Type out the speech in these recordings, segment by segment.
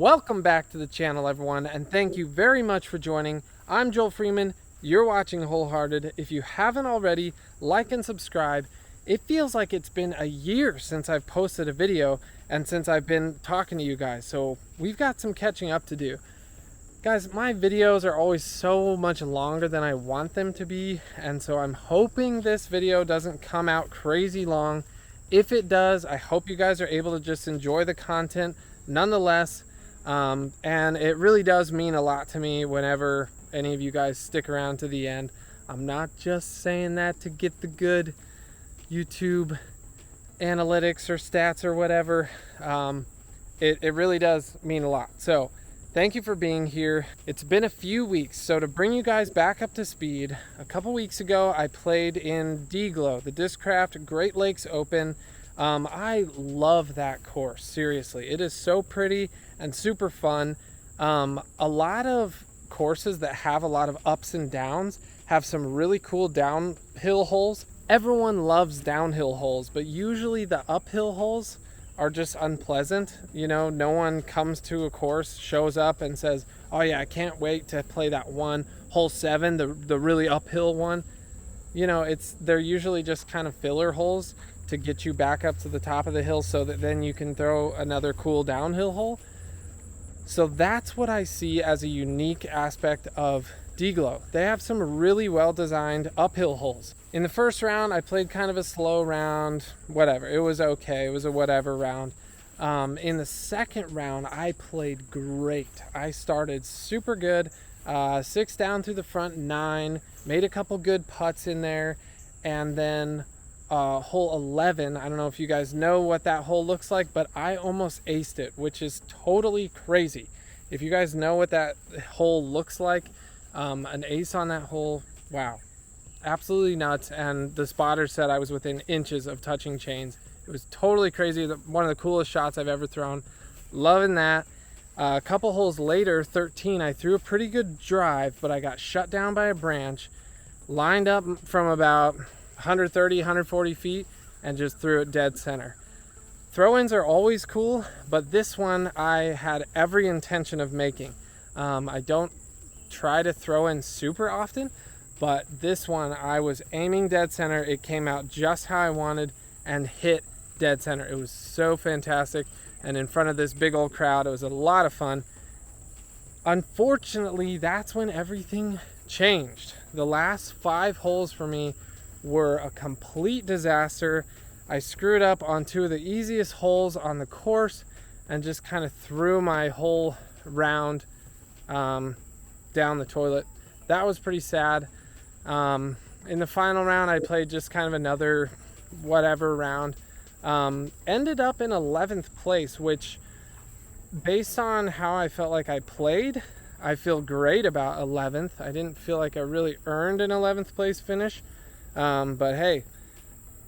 Welcome back to the channel, everyone, and thank you very much for joining. I'm Joel Freeman. You're watching Wholehearted. If you haven't already, like and subscribe. It feels like it's been a year since I've posted a video and since I've been talking to you guys, so we've got some catching up to do. Guys, my videos are always so much longer than I want them to be, and so I'm hoping this video doesn't come out crazy long. If it does, I hope you guys are able to just enjoy the content nonetheless. And it really does mean a lot to me whenever any of you guys stick around to the end. I'm not just saying that to get the good YouTube analytics or stats or whatever. It really does mean a lot. So thank you for being here. It's been a few weeks, so to bring you guys back up to speed, a couple weeks ago I played in Deglow, the Discraft Great Lakes Open. I love that course, seriously. It is so pretty and super fun. A lot of courses that have a lot of ups and downs have some really cool downhill holes. Everyone loves downhill holes, but usually the uphill holes are just unpleasant. You know, no one comes to a course, shows up and says, oh yeah, I can't wait to play that one, hole 7, the really uphill one. You know, they're usually just kind of filler holes to get you back up to the top of the hill so that then you can throw another cool downhill hole. So that's what I see as a unique aspect of Deglow. They have some really well designed uphill holes. In the first round, I played kind of a slow round, whatever. It was okay. It was a whatever round. In the second round, I played great. I started super good. 6 down through the front, 9. Made a couple good putts in there. And then hole 11, I don't know if you guys know what that hole looks like, but I almost aced it, which is totally crazy. If you guys know what that hole looks like, an ace on that hole, wow, absolutely nuts. And the spotter said I was within inches of touching chains. It was totally crazy. One of the coolest shots I've ever thrown. Loving that. A couple holes later, 13, I threw a pretty good drive, but I got shut down by a branch, lined up from about 130, 140 feet, and just threw it dead center. Throw-ins are always cool, but this one I had every intention of making. I don't try to throw in super often, but this one I was aiming dead center. It came out just how I wanted and hit dead center. It was so fantastic, and in front of this big old crowd, it was a lot of fun. Unfortunately, that's when everything changed. The last 5 holes for me were a complete disaster. I screwed up on 2 of the easiest holes on the course and just kind of threw my whole round down the toilet. That was pretty sad. In the final round, I played just kind of another whatever round. Ended up in 11th place, which based on how I felt like I played, I feel great about 11th. I didn't feel like I really earned an 11th place finish. But hey,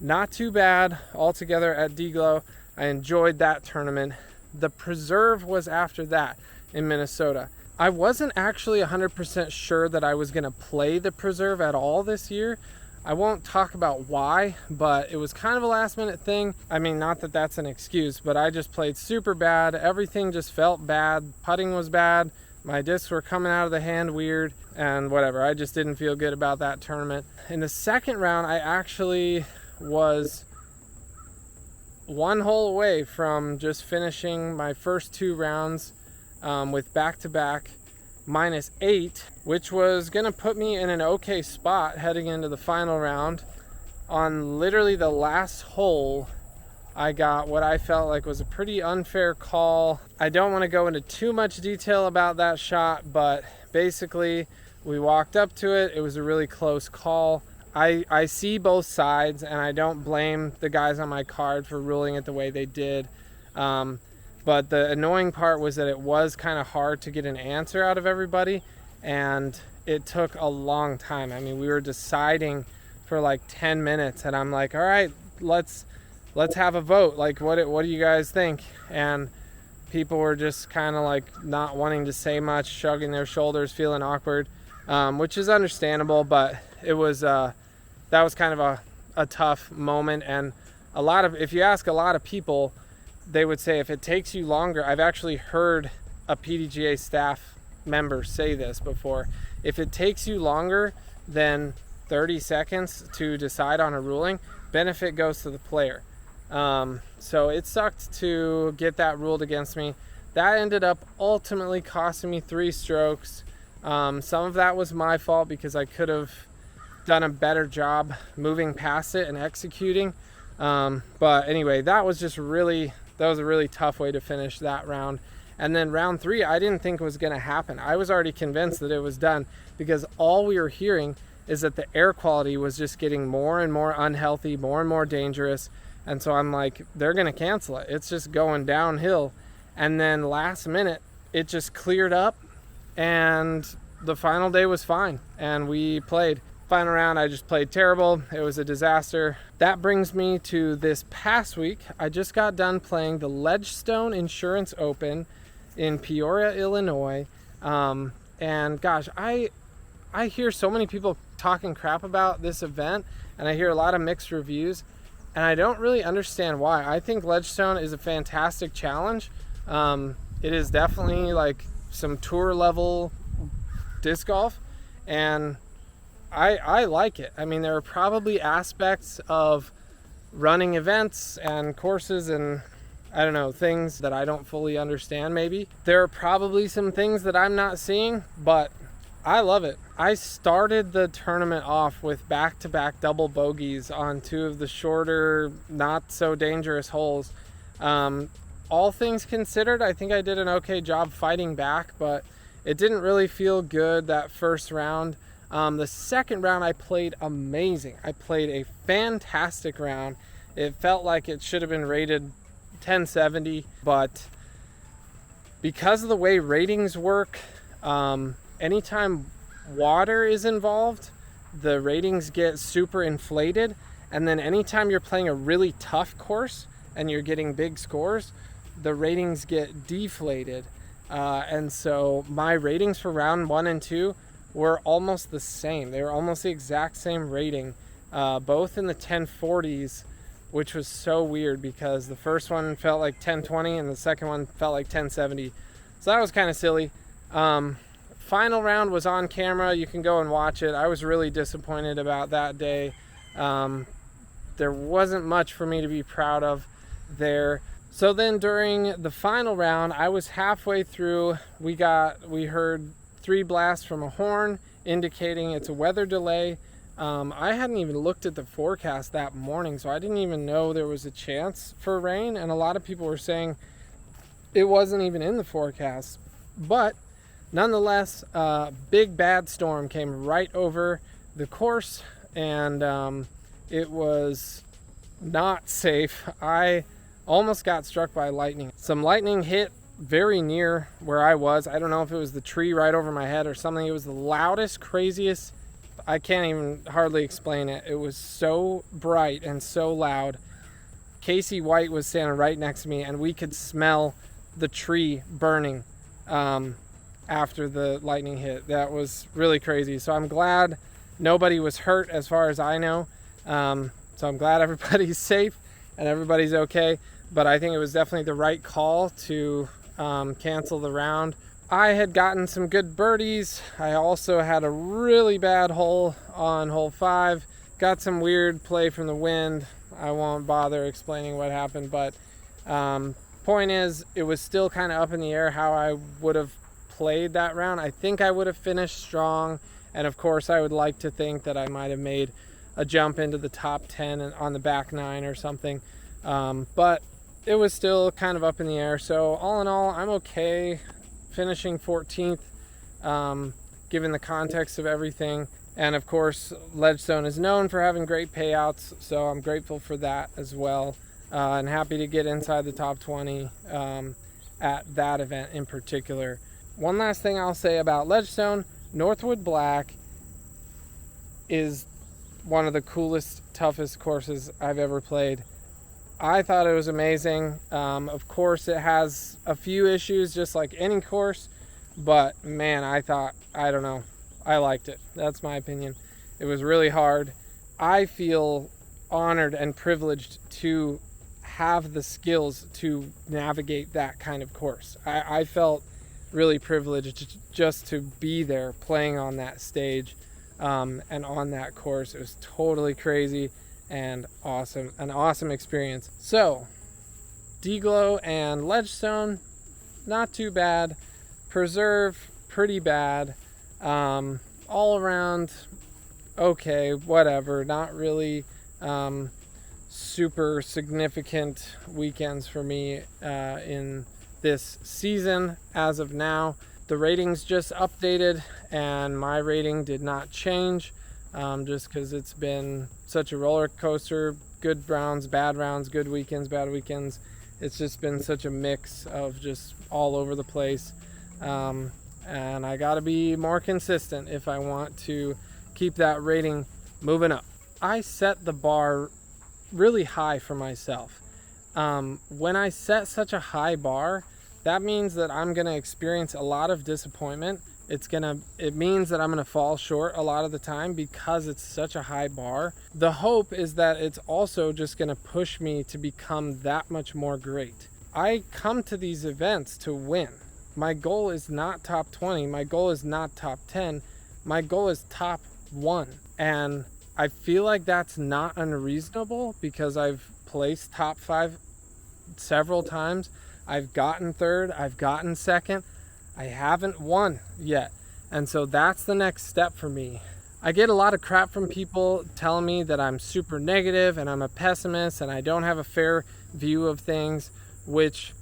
not too bad altogether at Deglow. I enjoyed that tournament. The Preserve was after that in Minnesota. I wasn't actually 100% sure that I was going to play the Preserve at all this year. I won't talk about why, but it was kind of a last minute thing. I mean, not that that's an excuse, but I just played super bad. Everything just felt bad. Putting was bad. My discs were coming out of the hand weird and whatever. I just didn't feel good about that tournament. In the second round, I actually was 1 hole away from just finishing my first 2 rounds with back-to-back -8, which was going to put me in an okay spot heading into the final round. On literally the last hole, I got what I felt like was a pretty unfair call. I don't want to go into too much detail about that shot, but basically we walked up to it. It was a really close call. I see both sides, and I don't blame the guys on my card for ruling it the way they did. But the annoying part was that it was kind of hard to get an answer out of everybody, and it took a long time. I mean, we were deciding for like 10 minutes, and I'm like, all right, let's have a vote. Like, what do you guys think? And people were just kind of like not wanting to say much, shrugging their shoulders, feeling awkward, which is understandable, but it was that was kind of a tough moment. And if you ask a lot of people, they would say if it takes you longer, I've actually heard a PDGA staff member say this before. If it takes you longer than 30 seconds to decide on a ruling, benefit goes to the player. So it sucked to get that ruled against me. That ended up ultimately costing me 3 strokes. Some of that was my fault because I could have done a better job moving past it and executing. But anyway, that was a really tough way to finish that round. And then round 3, I didn't think it was going to happen. I was already convinced that it was done because all we were hearing is that the air quality was just getting more and more unhealthy, more and more dangerous. And so I'm like, they're going to cancel it. It's just going downhill. And then last minute, it just cleared up and the final day was fine. And we played. Final round, I just played terrible. It was a disaster. That brings me to this past week. I just got done playing the Ledgestone Insurance Open in Peoria, Illinois. And gosh, I hear so many people talking crap about this event, and I hear a lot of mixed reviews, and I don't really understand why. I think Ledgestone is a fantastic challenge. It is definitely like some tour level disc golf, and I like it. I mean, there are probably aspects of running events and courses and I don't know, things that I don't fully understand maybe. There are probably some things that I'm not seeing, but I love it. I started the tournament off with back-to-back double bogeys on 2 of the shorter, not so dangerous holes. All things considered, I think I did an okay job fighting back, but it didn't really feel good that first round. The second round I played amazing. I played a fantastic round. It felt like it should have been rated 1070, but because of the way ratings work, anytime water is involved, the ratings get super inflated, and then anytime you're playing a really tough course and you're getting big scores, the ratings get deflated. And so my ratings for round 1 and 2 were almost the same. They were almost the exact same rating, both in the 1040s, which was so weird because the first one felt like 1020 and the second one felt like 1070. So that was kind of silly. Final round was on camera. You can go and watch it. I was really disappointed about that day. There wasn't much for me to be proud of there. So then during the final round, I was halfway through. We heard 3 blasts from a horn indicating it's a weather delay. I hadn't even looked at the forecast that morning, so I didn't even know there was a chance for rain, and a lot of people were saying it wasn't even in the forecast. But nonetheless, big bad storm came right over the course, and it was not safe. I almost got struck by lightning. Some lightning hit very near where I was. I don't know if it was the tree right over my head or something. It was the loudest, craziest. I can't even hardly explain it. It was so bright and so loud. Casey White was standing right next to me, and we could smell the tree burning after the lightning hit. That was really crazy. So I'm glad nobody was hurt as far as I know. So I'm glad everybody's safe and everybody's okay. But I think it was definitely the right call to cancel the round. I had gotten some good birdies. I also had a really bad hole on hole 5. Got some weird play from the wind. I won't bother explaining what happened, but point is, it was still kind of up in the air how I would have played that round. I think I would have finished strong, and of course I would like to think that I might have made a jump into the top 10 on the back 9 or something, but it was still kind of up in the air. So all in all, I'm okay finishing 14th, given the context of everything. And of course, Ledgestone is known for having great payouts, so I'm grateful for that as well, and happy to get inside the top 20 at that event in particular. One last thing I'll say about Ledgestone, Northwood Black is one of the coolest, toughest courses I've ever played. I thought it was amazing. Of course, it has a few issues just like any course, but man, I don't know, I liked it. That's my opinion. It was really hard. I feel honored and privileged to have the skills to navigate that kind of course. I felt really privileged just to be there playing on that stage and on that course. It was totally crazy and awesome, an awesome experience. So Deglow and Ledgestone, not too bad. Preserve, pretty bad. All around, okay, whatever. Not really super significant weekends for me in this season as of now. The ratings just updated and my rating did not change just because it's been such a roller coaster. Good rounds, bad rounds, good weekends, bad weekends. It's just been such a mix of just all over the place. And I gotta be more consistent if I want to keep that rating moving up. I set the bar really high for myself. When I set such a high bar, that means that I'm gonna experience a lot of disappointment. It means that I'm gonna fall short a lot of the time because it's such a high bar. The hope is that it's also just gonna push me to become that much more great. I come to these events to win. My goal is not top 20. My goal is not top 10. My goal is top 1. And I feel like that's not unreasonable because I've placed top 5 several times. I've gotten third. I've gotten second. I haven't won yet. And so that's the next step for me. I get a lot of crap from people telling me that I'm super negative and I'm a pessimist and I don't have a fair view of things, which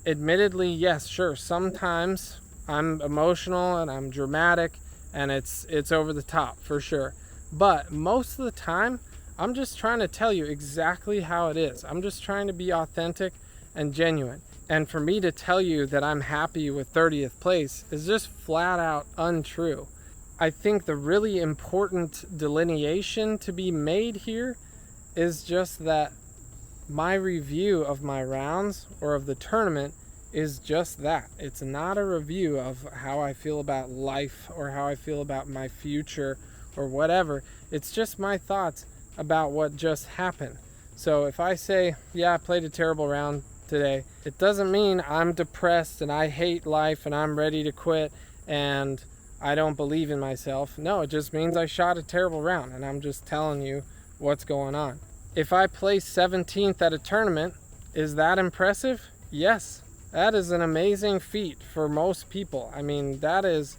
admittedly, yes, sure, sometimes I'm emotional and I'm dramatic and it's over the top for sure. But most of the time, I'm just trying to tell you exactly how it is. I'm just trying to be authentic and genuine. And for me to tell you that I'm happy with 30th place is just flat out untrue. I think the really important delineation to be made here is just that my review of my rounds or of the tournament is just that. It's not a review of how I feel about life or how I feel about my future or whatever. It's just my thoughts about what just happened. So if I say, yeah, I played a terrible round today, it doesn't mean I'm depressed and I hate life and I'm ready to quit and I don't believe in myself. No, it just means I shot a terrible round and I'm just telling you what's going on. If I place 17th at a tournament, is that impressive? Yes, that is an amazing feat for most people. I mean, that is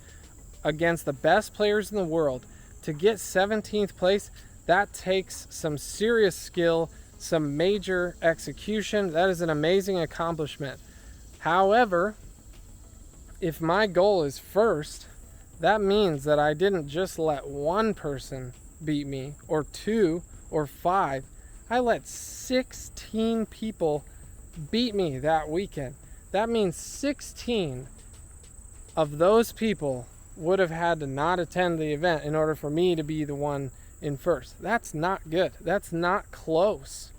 against the best players in the world. To get 17th place, that takes some serious skill, some major execution. That is an amazing accomplishment. However, if my goal is first, that means that I didn't just let one person beat me, or 2, or 5. I let 16 people beat me that weekend. That means 16 of those people would have had to not attend the event in order for me to be the one in first. That's not good. That's not close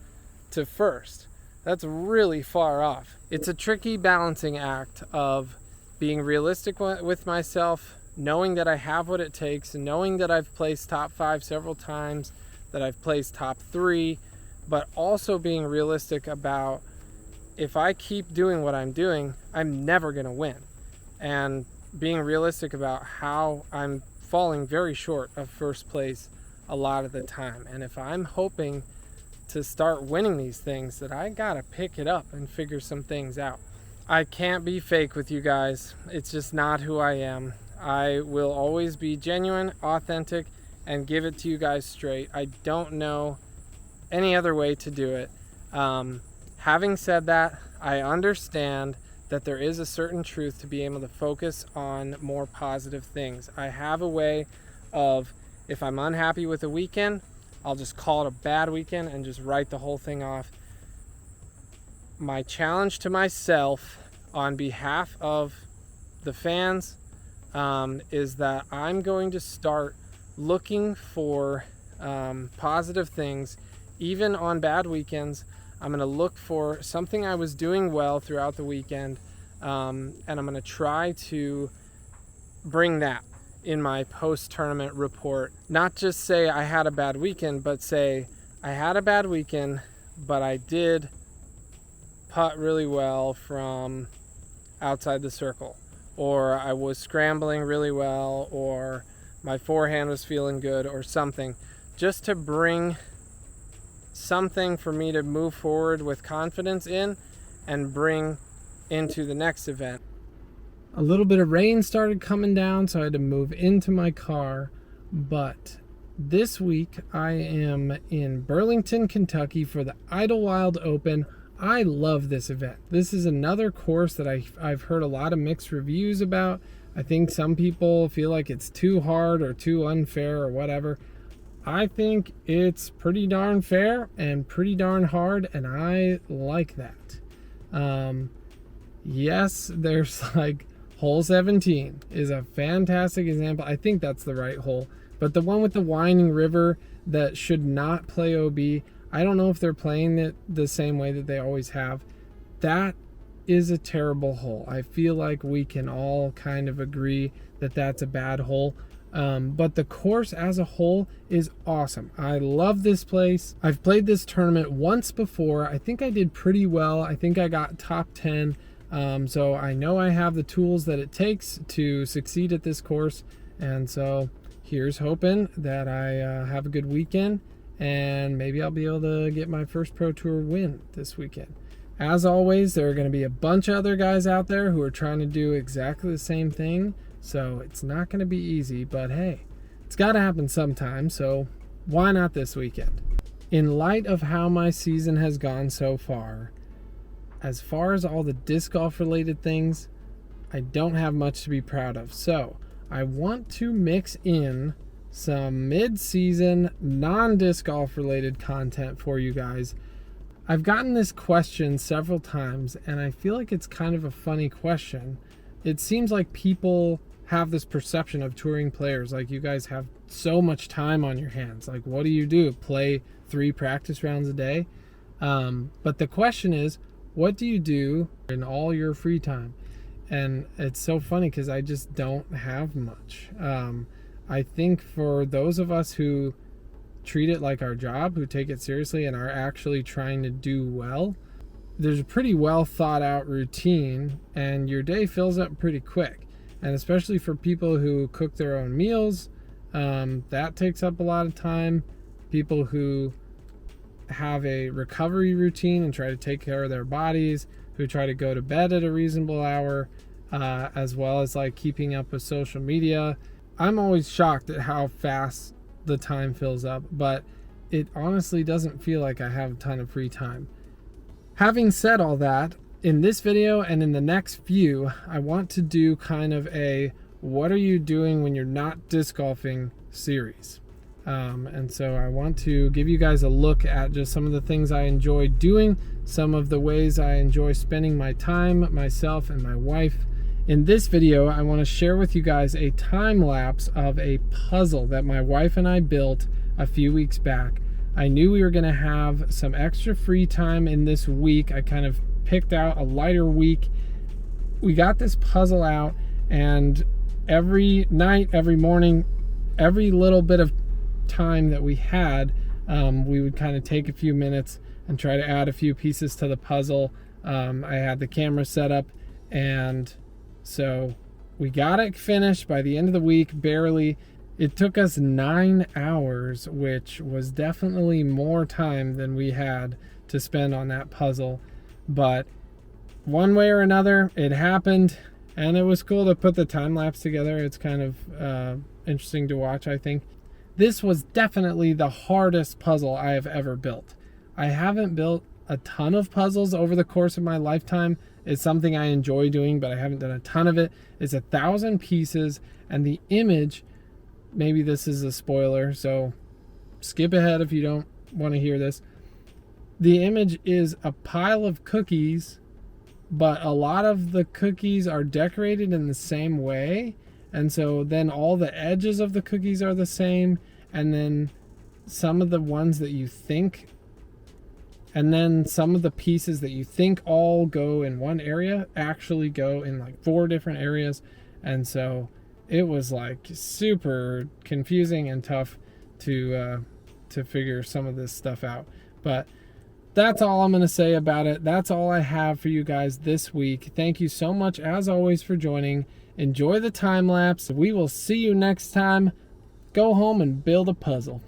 to first. That's really far off. It's a tricky balancing act of being realistic with myself, knowing that I have what it takes, and knowing that I've placed top 5 several times, that I've placed top 3, but also being realistic about if I keep doing what I'm doing, I'm never going to win. And being realistic about how I'm falling very short of first place a lot of the time. And if I'm hoping to start winning these things, that I got to pick it up and figure some things out. I can't be fake with you guys. It's just not who I am. I will always be genuine, authentic, and give it to you guys straight. I don't know any other way to do it. Having said that, I understand that there is a certain truth to be able to focus on more positive things. I have a way of, if I'm unhappy with a weekend, I'll just call it a bad weekend and just write the whole thing off. My challenge to myself on behalf of the fans is that I'm going to start looking for positive things even on bad weekends. I'm going to look for something I was doing well throughout the weekend, and I'm going to try to bring that in my post-tournament report. Not just say I had a bad weekend, but say I had a bad weekend, but I did putt really well from outside the circle. or I was scrambling really well, or my forehand was feeling good, or something, just to bring something for me to move forward with confidence in and bring into the next event. A little bit of rain started coming down, so I had to move into my car, but this week I am in Burlington, Kentucky for the Idlewild Open. I love this event. This is another course that I've heard a lot of mixed reviews about. I think some people feel like it's too hard or too unfair or whatever. I think it's pretty darn fair and pretty darn hard, and I like that. Yes, there's like hole 17 is a fantastic example. I think that's the right hole. But the one with the winding river that should not play OB, I don't know if they're playing it the same way that they always have. That is a terrible hole. I feel like we can all kind of agree that that's a bad hole. But the course as a whole is awesome. I love this place. I've played this tournament once before. I think I did pretty well. I think I got top 10. So I know I have the tools that it takes to succeed at this course. And so here's hoping that I have a good weekend, and maybe I'll be able to get my first Pro Tour win this weekend. As always, there are going to be a bunch of other guys out there who are trying to do exactly the same thing, so it's not going to be easy, but hey, it's got to happen sometime, so why not this weekend? In light of how my season has gone so far as all the disc golf related things, I don't have much to be proud of. So I want to mix in some mid-season non-disc golf related content for you guys. I've gotten this question several times, and I feel like it's kind of a funny question. It seems like people have this perception of touring players, like you guys have so much time on your hands. Like, what do? Play 3 practice rounds a day? But the question is, what do you do in all your free time? And it's so funny because I just don't have much. I think for those of us who treat it like our job, who take it seriously and are actually trying to do well, there's a pretty well thought out routine, and your day fills up pretty quick. And especially for people who cook their own meals, that takes up a lot of time. People who have a recovery routine and try to take care of their bodies, who try to go to bed at a reasonable hour, as well as like keeping up with social media. I'm always shocked at how fast the time fills up, but it honestly doesn't feel like I have a ton of free time. Having said all that, in this video and in the next few, I want to do kind of a what are you doing when you're not disc golfing series. And so I want to give you guys a look at just some of the things I enjoy doing, some of the ways I enjoy spending my time, myself and my wife. In this video, I want to share with you guys a time lapse of a puzzle that my wife and I built a few weeks back. I knew we were going to have some extra free time in this week. I kind of picked out a lighter week. We got this puzzle out, and every night, every morning, every little bit of time that we had, we would kind of take a few minutes and try to add a few pieces to the puzzle. I had the camera set up, and so we got it finished by the end of the week, barely. It took us 9 hours, which was definitely more time than we had to spend on that puzzle. But one way or another, it happened, and it was cool to put the time lapse together. It's kind of interesting to watch, I think. This was definitely the hardest puzzle I have ever built. I haven't built a ton of puzzles over the course of my lifetime. It's something I enjoy doing, but I haven't done a ton of it. It's 1,000 pieces, and the image, maybe this is a spoiler, so skip ahead if you don't want to hear this. The image is a pile of cookies, but a lot of the cookies are decorated in the same way. And so then all the edges of the cookies are the same. And then some of the ones that you think, and then some of the pieces that you think all go in one area actually go in like 4 different areas. And so it was like super confusing and tough to figure some of this stuff out. But that's all I'm going to say about it. That's all I have for you guys this week. Thank you so much, as always, for joining. Enjoy the time lapse. We will see you next time. Go home and build a puzzle.